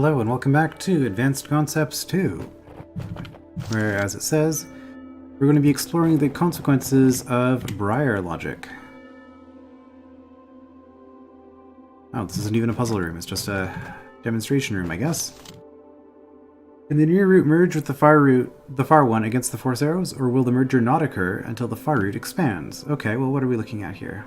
Hello and welcome back to Advanced Concepts 2, where, as it says, we're going to be exploring the consequences of Briar logic. Oh, this isn't even a puzzle room, it's just a demonstration room, I guess. Can the near root merge with the far one against the force arrows, or will the merger not occur until the far root expands? Okay, well, what are we looking at here?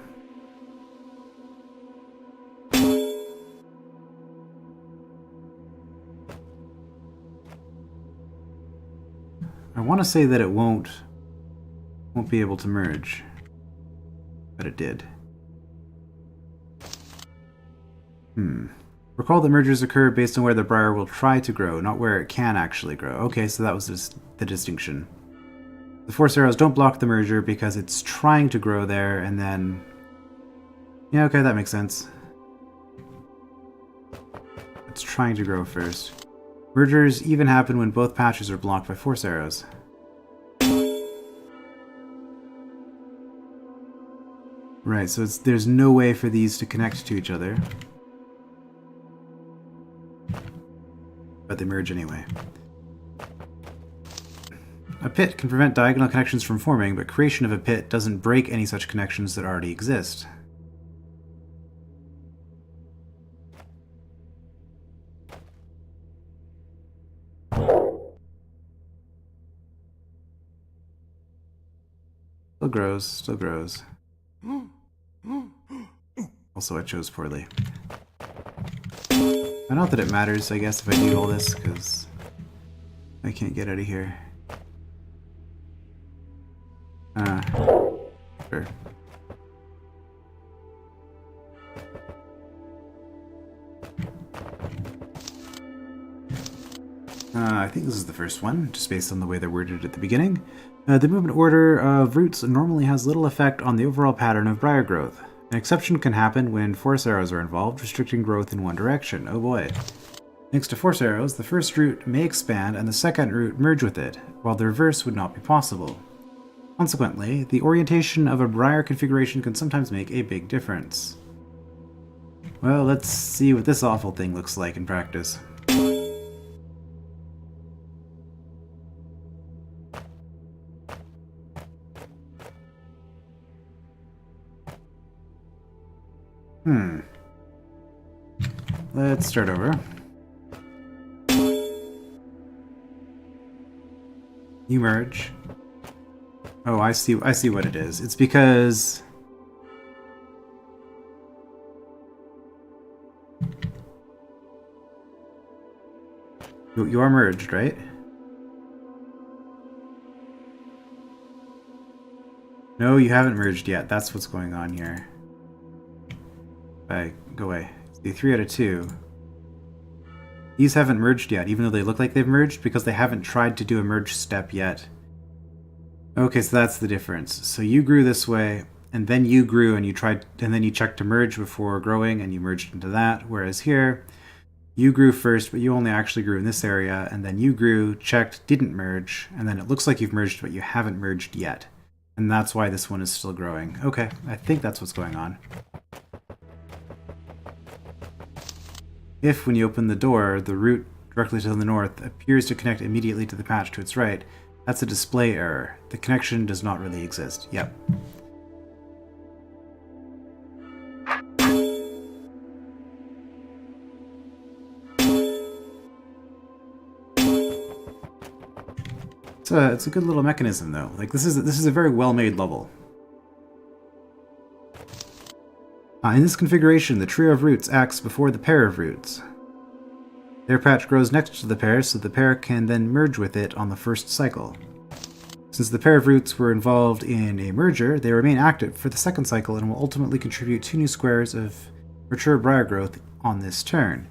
I want to say that it won't be able to merge, but it did. Recall that mergers occur based on where the briar will try to grow, not where it can actually grow. Okay, so that was just the distinction. The force arrows don't block the merger because it's trying to grow there, and then... Yeah, okay, that makes sense. It's trying to grow first. Mergers even happen when both patches are blocked by force arrows. Right, so there's no way for these to connect to each other. But they merge anyway. A pit can prevent diagonal connections from forming, but creation of a pit doesn't break any such connections that already exist. Still grows, still grows. Also, I chose poorly. Not that it matters, I guess, if I do all this, because I can't get out of here. Sure. I think this is the first one, just based on the way they're worded at the beginning. The movement order of roots normally has little effect on the overall pattern of briar growth. An exception can happen when force arrows are involved, restricting growth in one direction. Oh boy. Thanks to force arrows, the first root may expand and the second root merge with it, while the reverse would not be possible. Consequently, the orientation of a briar configuration can sometimes make a big difference. Well, let's see what this awful thing looks like in practice. Let's start over. You merge. Oh, I see what it is. It's because you are merged, right? No, you haven't merged yet. That's what's going on here. Go away. The 3 out of 2. These haven't merged yet, even though they look like they've merged, because they haven't tried to do a merge step yet. Okay, so that's the difference. So you grew this way, and then you grew, and then you checked to merge before growing, and you merged into that. Whereas here, you grew first, but you only actually grew in this area, and then you grew, checked, didn't merge, and then it looks like you've merged, but you haven't merged yet. And that's why this one is still growing. Okay, I think that's what's going on. If, when you open the door, the root directly to the north appears to connect immediately to the patch to its right, that's a display error. The connection does not really exist. Yep. It's a good little mechanism, though. Like, this is a very well-made level. In this configuration, the trio of roots acts before the pair of roots. Their patch grows next to the pair, so the pair can then merge with it on the first cycle. Since the pair of roots were involved in a merger, they remain active for the second cycle and will ultimately contribute 2 new squares of mature briar growth on this turn.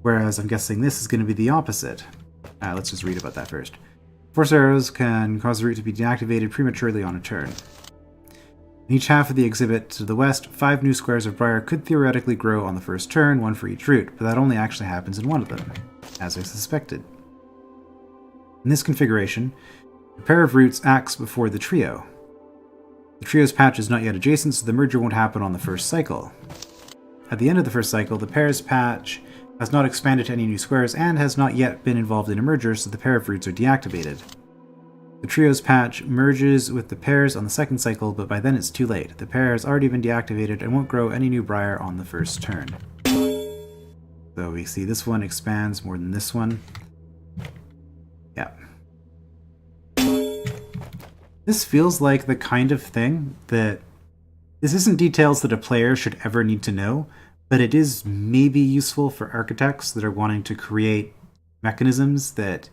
Whereas I'm guessing this is going to be the opposite. Let's just read about that first. Force arrows can cause the root to be deactivated prematurely on a turn. In each half of the exhibit to the west, 5 new squares of briar could theoretically grow on the first turn, 1 for each root, but that only actually happens in one of them, as I suspected. In this configuration, the pair of roots acts before the trio. The trio's patch is not yet adjacent, so the merger won't happen on the first cycle. At the end of the first cycle, the pair's patch has not expanded to any new squares, and has not yet been involved in a merger, so the pair of roots are deactivated. The trio's patch merges with the pairs on the second cycle, but by then it's too late. The pair has already been deactivated and won't grow any new Briar on the first turn. So we see this one expands more than this one. Yeah. This feels like the kind of thing that... This isn't details that a player should ever need to know, but it is maybe useful for architects that are wanting to create mechanisms that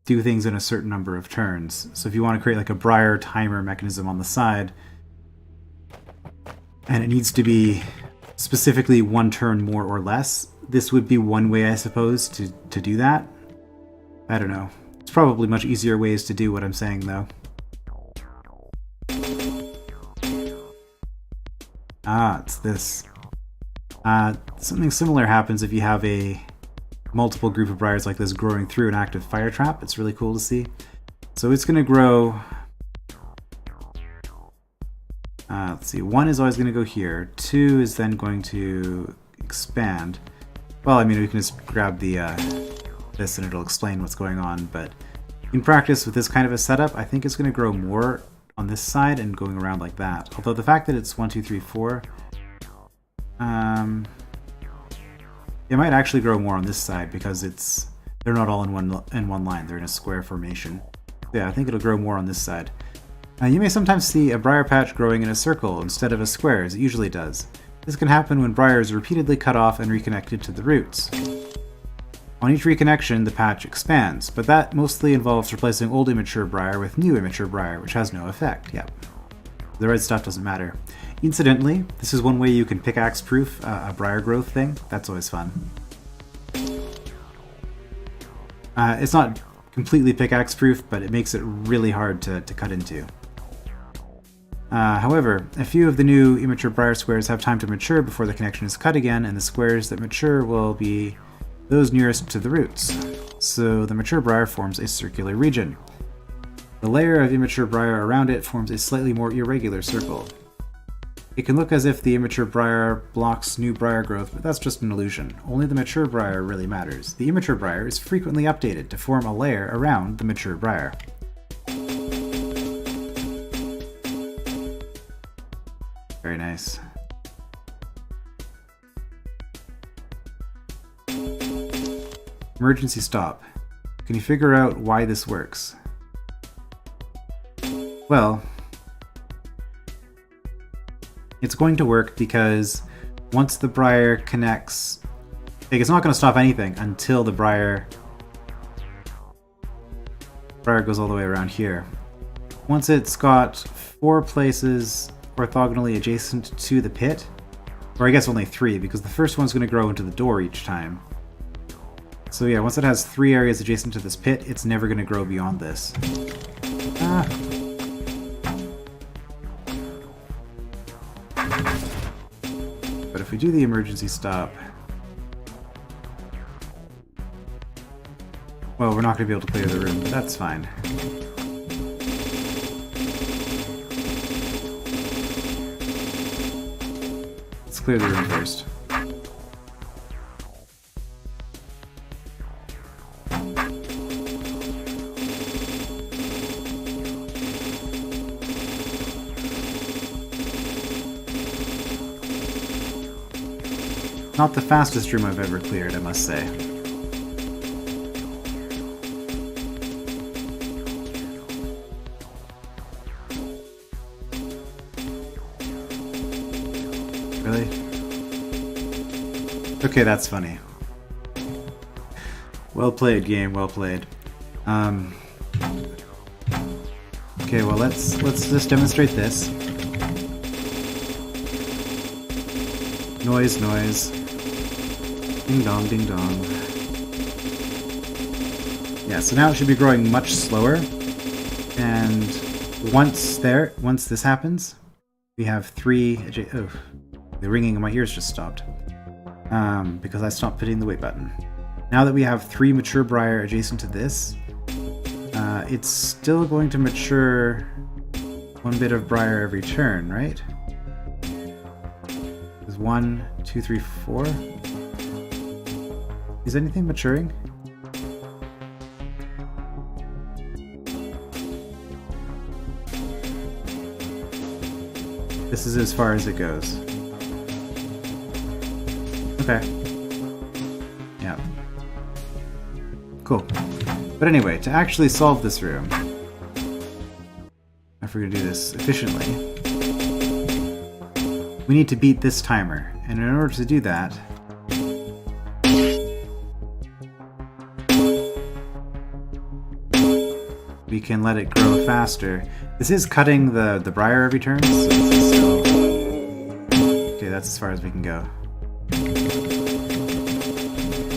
do things in a certain number of turns. So if you want to create like a Briar timer mechanism on the side, and it needs to be specifically one turn more or less, this would be one way, I suppose, to do that. I don't know. It's probably much easier ways to do what I'm saying, though. Ah, it's this. Something similar happens if you have a multiple group of Briars like this growing through an active fire trap. It's really cool to see. So it's going to grow... let's see, 1 is always going to go here. 2 is then going to expand. Well, I mean, we can just grab the this and it'll explain what's going on, but in practice with this kind of a setup, I think it's going to grow more on this side and going around like that. Although the fact that it's 1, 2, 3, 4, it might actually grow more on this side because they're not all in one line. They're in a square formation. Yeah, I think it'll grow more on this side. You may sometimes see a Briar patch growing in a circle instead of a square, as it usually does. This can happen when Briar is repeatedly cut off and reconnected to the roots. On each reconnection, the patch expands, but that mostly involves replacing old immature Briar with new immature Briar, which has no effect. Yep. The red stuff doesn't matter. Incidentally, this is one way you can pickaxe-proof a Briar growth thing. That's always fun. It's not completely pickaxe-proof, but it makes it really hard to cut into. However, a few of the new immature Briar squares have time to mature before the connection is cut again, and the squares that mature will be those nearest to the roots. So the mature Briar forms a circular region. The layer of immature Briar around it forms a slightly more irregular circle. It can look as if the immature Briar blocks new Briar growth, but that's just an illusion. Only the mature Briar really matters. The immature Briar is frequently updated to form a layer around the mature Briar. Very nice. Emergency stop. Can you figure out why this works? Well, it's going to work because once the Briar connects, like, it's not going to stop anything until the Briar goes all the way around here. Once it's got 4 places orthogonally adjacent to the pit, or I guess only 3, because the first one's going to grow into the door each time. So yeah, once it has 3 areas adjacent to this pit, it's never going to grow beyond this. Ah. But if we do the emergency stop... Well, we're not going to be able to clear the room, but that's fine. Let's clear the room first. Not the fastest room I've ever cleared, I must say. Really? Okay, that's funny. Well played, game. Well played. Okay, well let's just demonstrate this. Noise, noise. Ding dong, ding dong. Yeah, so now it should be growing much slower. And once this happens, we have 3... Oh, the ringing in my ears just stopped. Because I stopped hitting the wait button. Now that we have 3 mature Briar adjacent to this, it's still going to mature 1 bit of Briar every turn, right? Because There's 1, 2, 3, 4. Is anything maturing? This is as far as it goes. Okay. Yeah. Cool. But anyway, to actually solve this room, if we're going to do this efficiently, we need to beat this timer. And in order to do that, we can let it grow faster. This is cutting the briar every turn, so this is still... Okay, that's as far as we can go.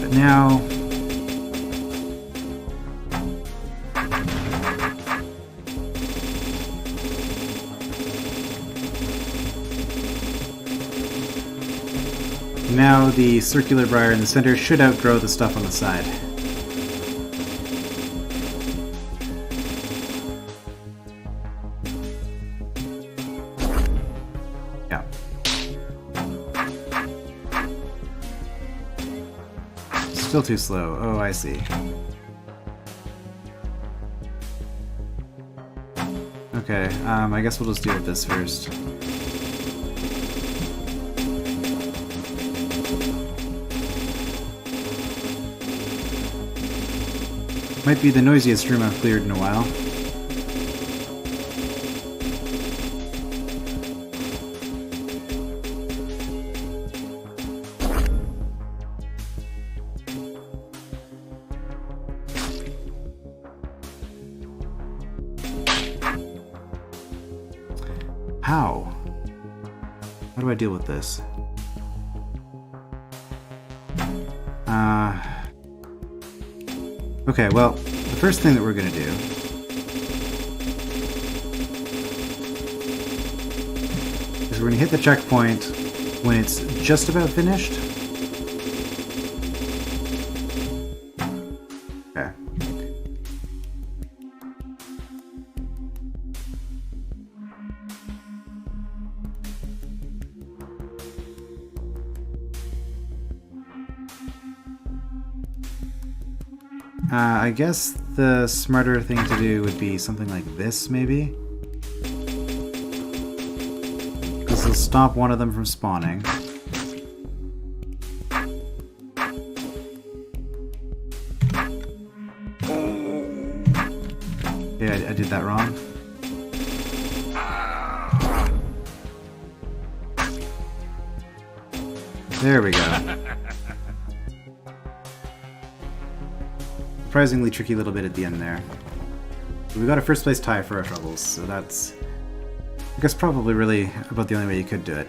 But now... Now the circular briar in the center should outgrow the stuff on the side. Yeah. Still too slow. Oh, I see. Okay, I guess we'll just deal with this first. Might be the noisiest room I've cleared in a while. How? How do I deal with this? Okay, well, the first thing that we're going to do is we're going to hit the checkpoint when it's just about finished. Okay. I guess the smarter thing to do would be something like this, maybe? This will stop one of them from spawning. Yeah, I did that wrong. There we go. Surprisingly tricky little bit at the end there. But we got a first place tie for our troubles, so that's, I guess, probably really about the only way you could do it.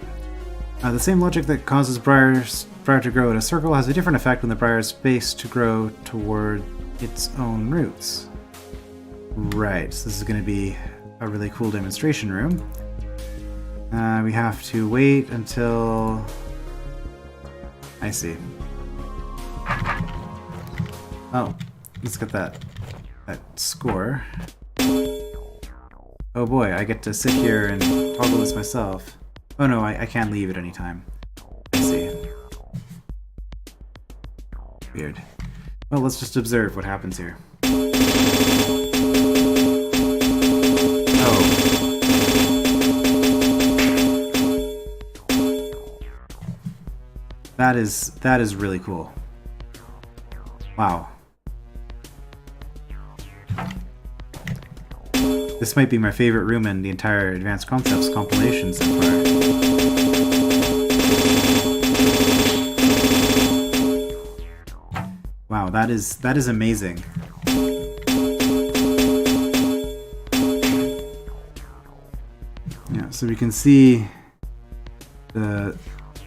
The same logic that causes Briar to grow in a circle has a different effect when the Briar is spaced to grow toward its own roots. Right, so this is going to be a really cool demonstration room. We have to wait until... I see. Oh. Let's get that score. Oh boy, I get to sit here and toggle this myself. Oh no, I can't leave at any time. I see. Weird. Well, let's just observe what happens here. Oh. That is really cool. Wow. This might be my favorite room in the entire Advanced Concepts compilation so far. Wow, that is amazing. Yeah, so we can see the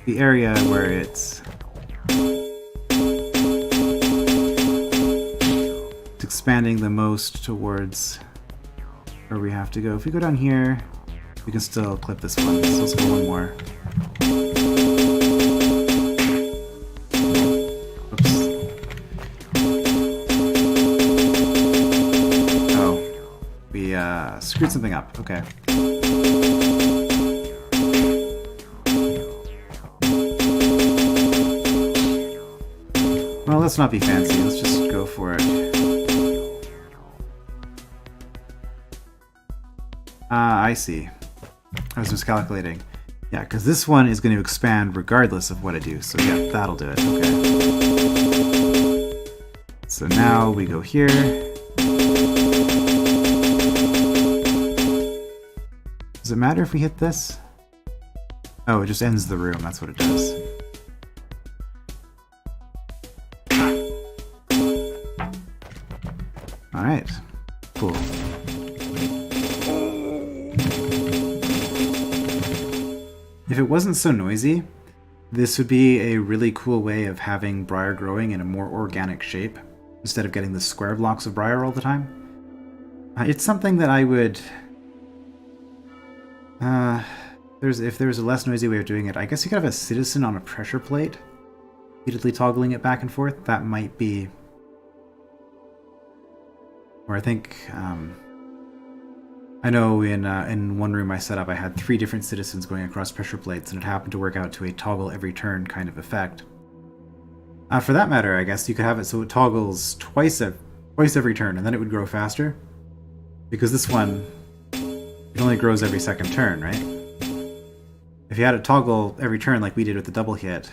area where it's expanding the most towards where we have to go. If we go down here, we can still clip this one. So let's go one more. Oops. Oh, we screwed something up. Okay. let's not be fancy. Let's just go for it. I see. I was miscalculating. Yeah, because this one is going to expand regardless of what I do. So yeah, that'll do it. Okay. So now we go here. Does it matter if we hit this? Oh, it just ends the room. That's what it does. Alright. Cool. If it wasn't so noisy, this would be a really cool way of having Briar growing in a more organic shape, instead of getting the square blocks of Briar all the time. It's something that I would... if there's a less noisy way of doing it, I guess you could have a citizen on a pressure plate, repeatedly toggling it back and forth. That might be... Or I think... I know in one room I set up, I had 3 different citizens going across pressure plates, and it happened to work out to a toggle every turn kind of effect. For that matter, I guess you could have it so it toggles twice every turn, and then it would grow faster. Because this one, it only grows every second turn, right? If you had it toggle every turn like we did with the double hit,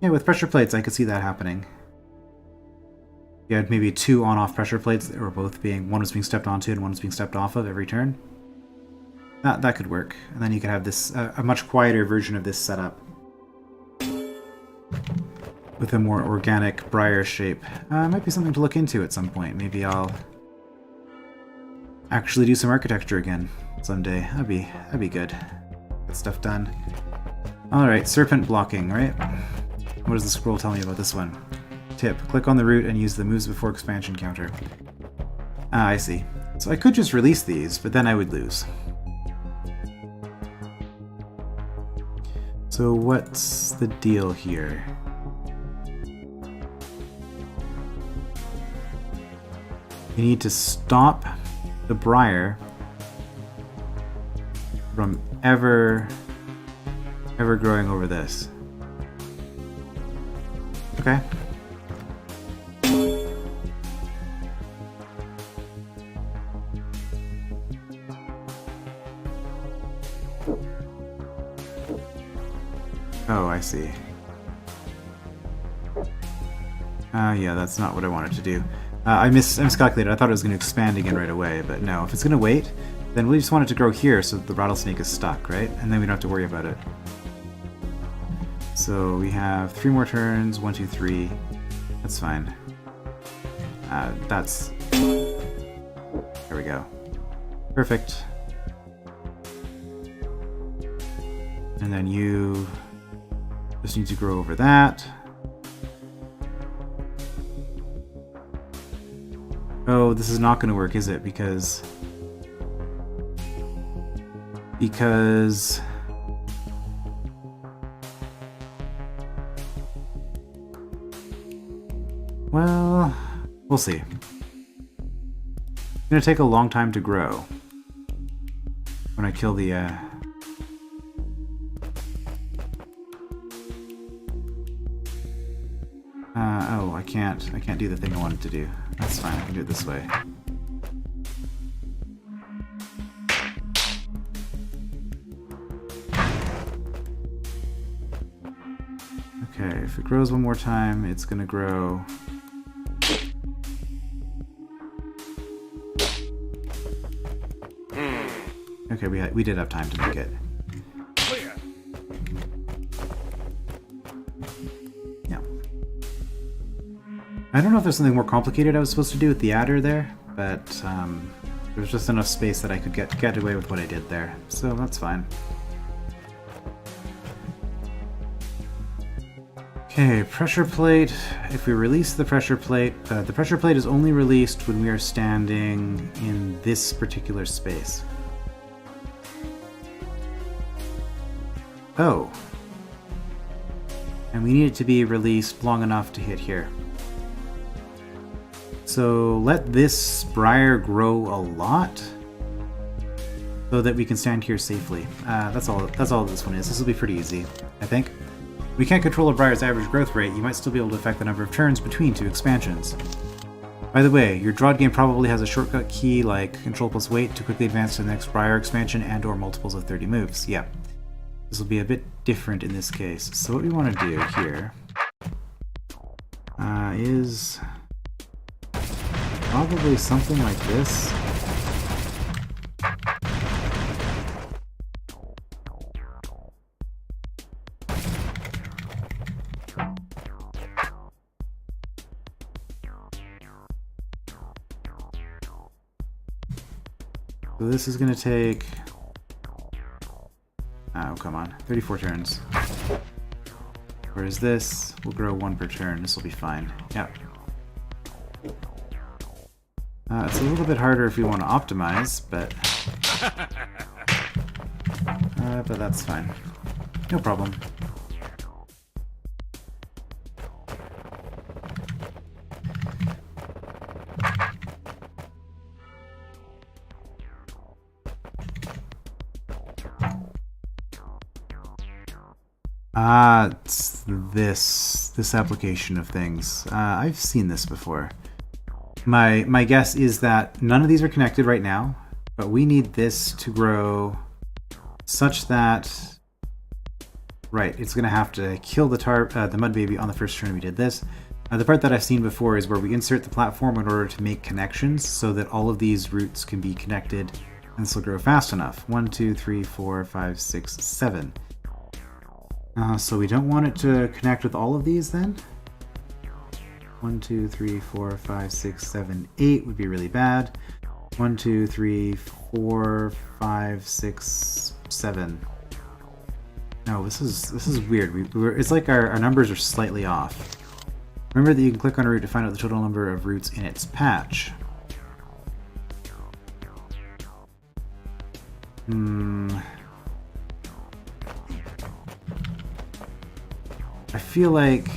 yeah, with pressure plates I could see that happening. You had maybe 2 on-off pressure plates that were both being, one was being stepped onto and one was being stepped off of every turn. That could work. And then you could have this, a much quieter version of this setup. With a more organic Briar shape. Might be something to look into at some point. Maybe I'll actually do some architecture again someday. That'd be good. Get stuff done. Alright, serpent blocking, right? What does the scroll tell me about this one? Tip. Click on the root and use the moves before expansion counter. Ah, I see. So I could just release these, but then I would lose. So what's the deal here? You need to stop the Briar from ever growing over this. Okay. Oh, I see. Yeah, that's not what I wanted to do. I miscalculated. I thought it was going to expand again right away, but no. If it's going to wait, then we just want it to grow here so that the rattlesnake is stuck, right? And then we don't have to worry about it. So we have 3 more turns. 1, 2, 3. That's fine. That's... There we go. Perfect. And then you... just need to grow over that. Oh, this is not going to work, is it? Because... Well, we'll see. It's going to take a long time to grow. When I kill the, oh, I can't do the thing I wanted to do. That's fine, I can do it this way. Okay, if it grows one more time, it's gonna grow. Okay, we did have time to make it. I don't know if there's something more complicated I was supposed to do with the adder there, but there was just enough space that I could get away with what I did there, so that's fine. Okay, pressure plate. If we release the pressure plate is only released when we are standing in this particular space. Oh. And we need it to be released long enough to hit here. So let this Briar grow a lot so that we can stand here safely. That's all this one is. This will be pretty easy, I think. We can't control a Briar's average growth rate, you might still be able to affect the number of turns between two expansions. By the way, your DROD game probably has a shortcut key like Control plus Wait to quickly advance to the next Briar expansion and or multiples of 30 moves. Yeah. This will be a bit different in this case. So what we want to do here is probably something like this. So this is going to take, oh come on, 34 turns. Whereas this will grow 1 per turn. This will be fine. Yep. It's a little bit harder if we want to optimize, but that's fine. No problem. It's this application of things. I've seen this before. My guess is that none of these are connected right now, but we need this to grow such that, right, it's going to have to kill the mud baby on the first turn we did this. The part that I've seen before is where we insert the platform in order to make connections so that all of these roots can be connected, and this will grow fast enough. 1, 2, 3, 4, 5, 6, 7. So we don't want it to connect with all of these then? 1, 2, 3, 4, 5, 6, 7, 8 would be really bad. 1, 2, 3, 4, 5, 6, 7. No, this is weird. It's like our numbers are slightly off. Remember that you can click on a root to find out the total number of roots in its patch. I feel like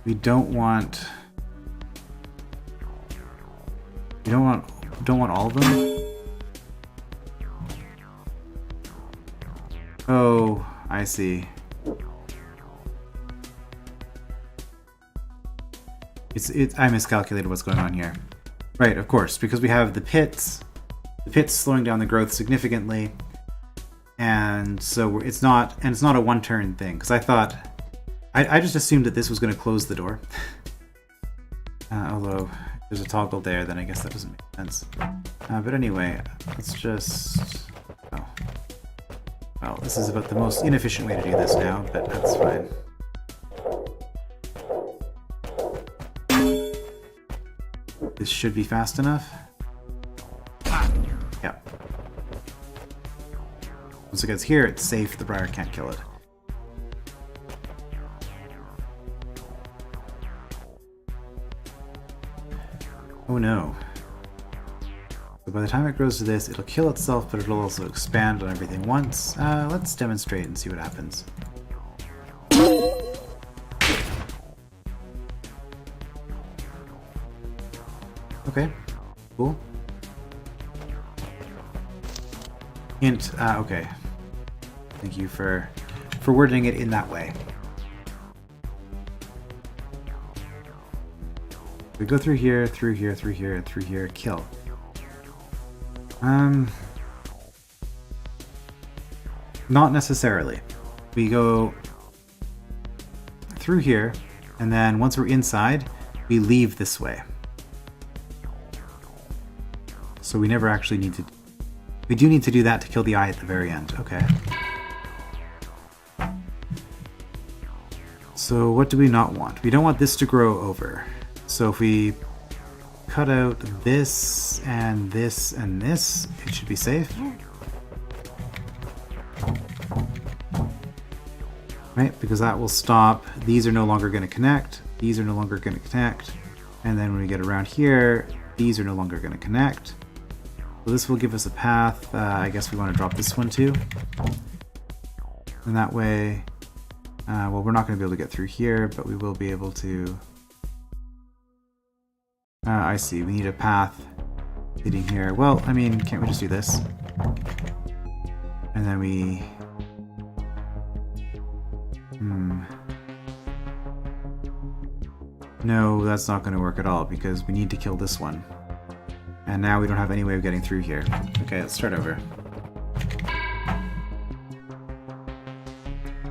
we don't want all of them. Oh, I see. I miscalculated what's going on here. Right, of course, because we have the pits slowing down the growth significantly, and so it's not a one-turn thing. Because I just assumed that this was going to close the door. Although there's a toggle there, then I guess that doesn't make sense. But anyway, let's just. Oh, well, this is about the most inefficient way to do this now, but that's fine. This should be fast enough. Yeah. Once it gets here, it's safe. The Briar can't kill it. Oh no. So by the time it grows to this, it'll kill itself, but it'll also expand on everything once. Let's demonstrate and see what happens. Okay, cool. Hint, okay. Thank you for wording it in that way. We go through here, through here, through here, through here, kill. Not necessarily. We go through here, and then once we're inside, we leave this way. So we never actually need to... We do need to do that to kill the eye at the very end. Okay. So what do we not want? We don't want this to grow over. So if we cut out this and this and this, it should be safe. Right? Because that will stop. These are no longer going to connect. These are no longer going to connect. And then when we get around here, these are no longer going to connect. So this will give us a path. I guess we want to drop this one too. And that way, well, we're not going to be able to get through here, but we will be able to I see. We need a path leading here. Well, I mean, can't we just do this? And then we... No, that's not going to work at all, because we need to kill this one. And now we don't have any way of getting through here. Okay, let's start over.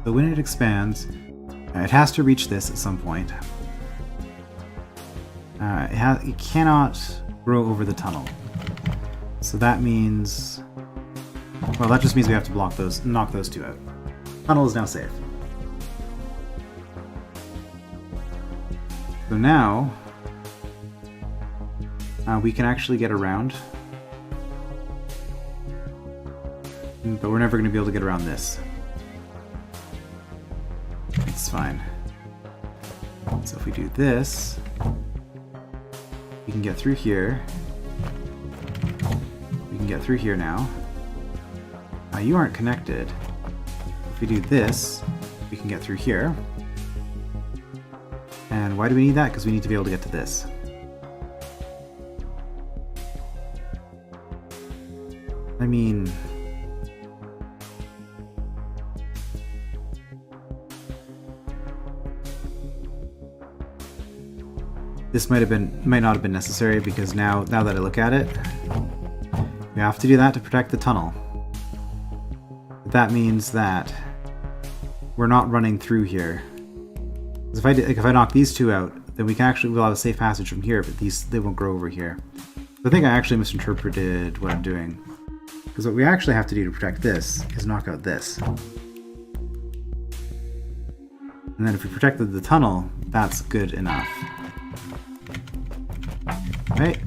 So when it expands, it has to reach this at some point. It cannot grow over the tunnel. So that means... Well, that just means we have to knock those two out. Tunnel is now safe. So now, we can actually get around. But we're never going to be able to get around this. It's fine. So if we do this, we can get through here. We can get through here now. You aren't connected. If we do this, we can get through here. And why do we need that? Because we need to be able to get to this. I mean... This might not have been necessary, because now that I look at it, we have to do that to protect the tunnel. But that means that we're not running through here. If I knock these two out, then we'll have a safe passage from here, but they won't grow over here. So I think I actually misinterpreted what I'm doing. Because what we actually have to do to protect this is knock out this. And then if we protected the tunnel, that's good enough. Right?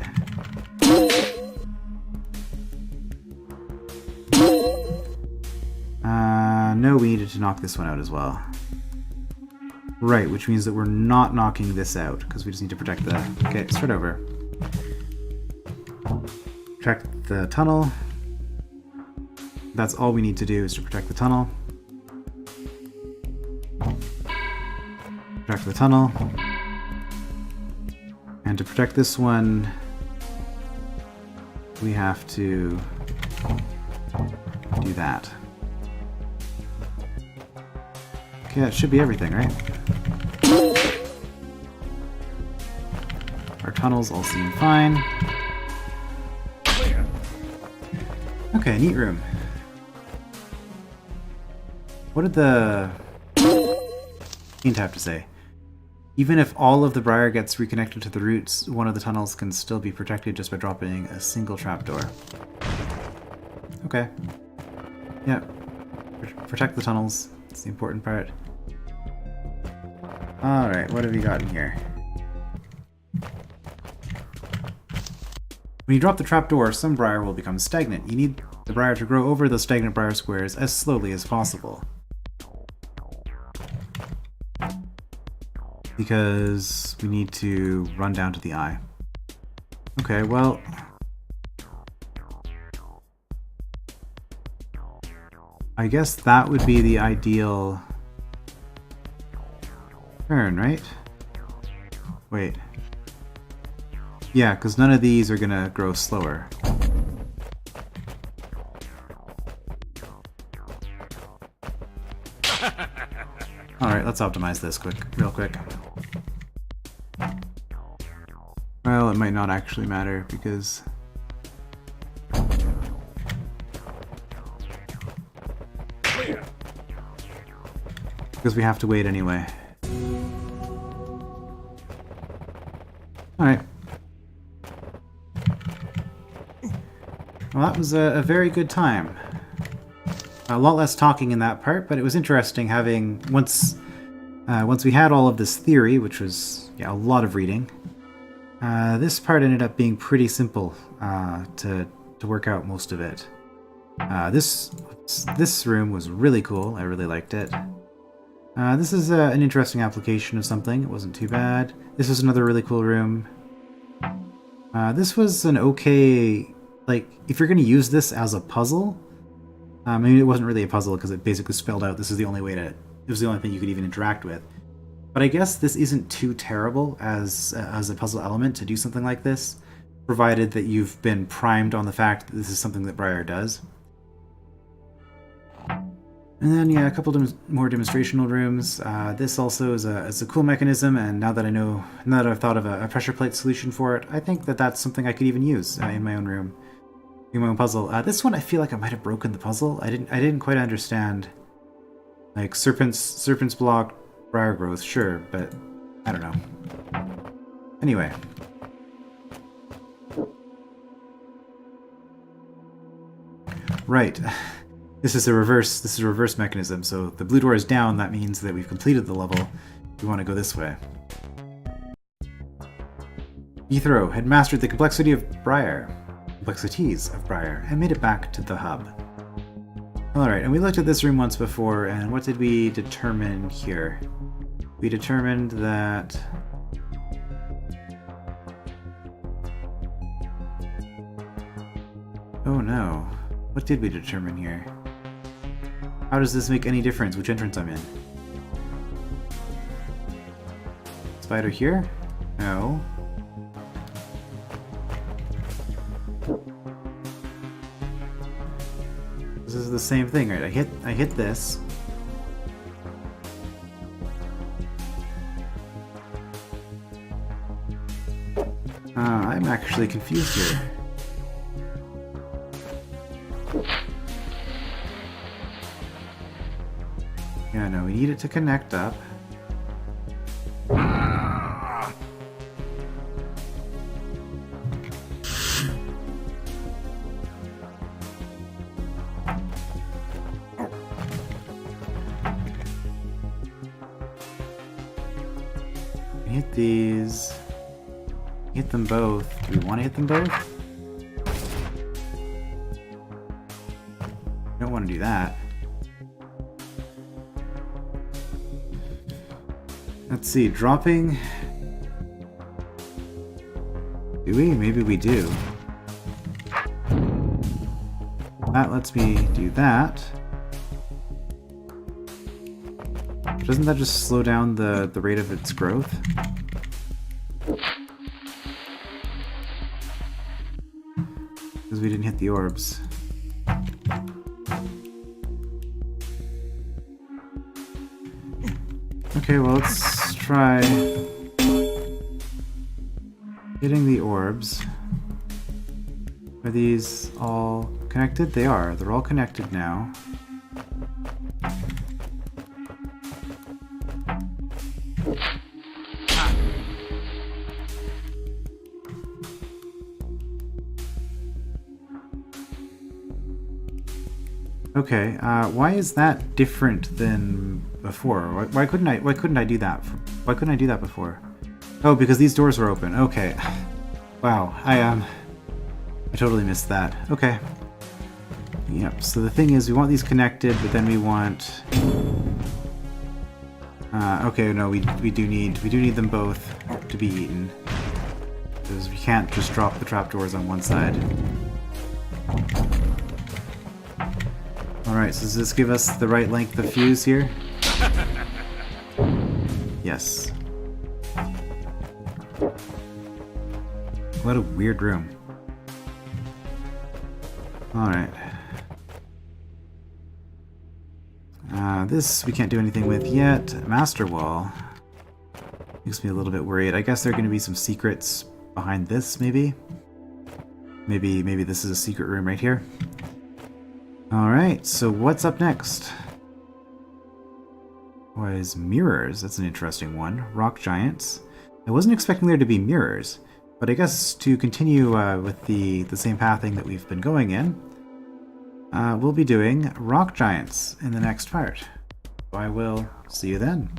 No, we needed to knock this one out as well. Right, which means that we're not knocking this out, because we just need to protect the... Okay, start over. Protect the tunnel. That's all we need to do, is to protect the tunnel. Protect the tunnel. And to protect this one, we have to do that. Okay, that should be everything, right? Our tunnels all seem fine. Okay, neat room. What did the paint have to say? Even if all of the Briar gets reconnected to the roots, one of the tunnels can still be protected just by dropping a single trapdoor. Okay. Yeah. Protect the tunnels. That's the important part. Alright, what have we got in here? When you drop the trapdoor, some Briar will become stagnant. You need the Briar to grow over those stagnant Briar squares as slowly as possible. Because we need to run down to the eye. Okay, well... I guess that would be the ideal turn, right? Wait. Yeah, because none of these are gonna grow slower. Alright, let's optimize this real quick. Well, it might not actually matter, because... Because we have to wait anyway. Alright. Well, that was a very good time. A lot less talking in that part, but it was interesting having... Once we had all of this theory, which was a lot of reading, this part ended up being pretty simple to work out most of it. This room was really cool. I really liked it. This is an interesting application of something. It wasn't too bad. This was another really cool room. This was an okay... Like, if you're going to use this as a puzzle... I mean, it wasn't really a puzzle because it basically spelled out this is the only way to... It was the only thing you could even interact with. But I guess this isn't too terrible as a puzzle element to do something like this, provided that you've been primed on the fact that this is something that Briar does. And then, yeah, a couple more demonstrational rooms. This also is a cool mechanism, and now that I've thought of a pressure plate solution for it, I think that that's something I could even use in my own room, in my own puzzle. This one, I feel like I might have broken the puzzle. I didn't quite understand. Like serpents block briar growth, sure, but I don't know. Anyway. Right. This is a reverse mechanism, so the blue door is down, that means that we've completed the level. We want to go this way. Ethro had mastered the complexities of Briar, and made it back to the hub. Alright, and we looked at this room once before, and what did we determine here? We determined that... Oh no. What did we determine here? How does this make any difference which entrance I'm in? Spider here? No. This is the same thing, right? I hit this. I'm actually confused here. Yeah, no, we need it to connect up. Hit these. Hit them both. Do we want to hit them both? Don't want to do that. Let's see, dropping... Do we? Maybe we do. That lets me do that. Doesn't that just slow down the rate of its growth? Because we didn't hit the orbs. Okay, well, let's try hitting the orbs. Are these all connected? They are. They're all connected now. Okay, why is that different than before? Why couldn't I do that? Why couldn't I do that before? Oh, because these doors were open. Okay. Wow, I totally missed that. Okay. Yep. So the thing is, we want these connected, but then we want. Okay, no, we do need them both to be eaten, because we can't just drop the trapdoors on one side. Alright, so does this give us the right length of fuse here? Yes. What a weird room. Alright. This we can't do anything with yet. Master Wall. Makes me a little bit worried. I guess there are going to be some secrets behind this, maybe? Maybe this is a secret room right here. Alright, so what's up next? Was mirrors. That's an interesting one. Rock giants. I wasn't expecting there to be mirrors, but I guess to continue with the same pathing that we've been going in, we'll be doing rock giants in the next part. So I will see you then.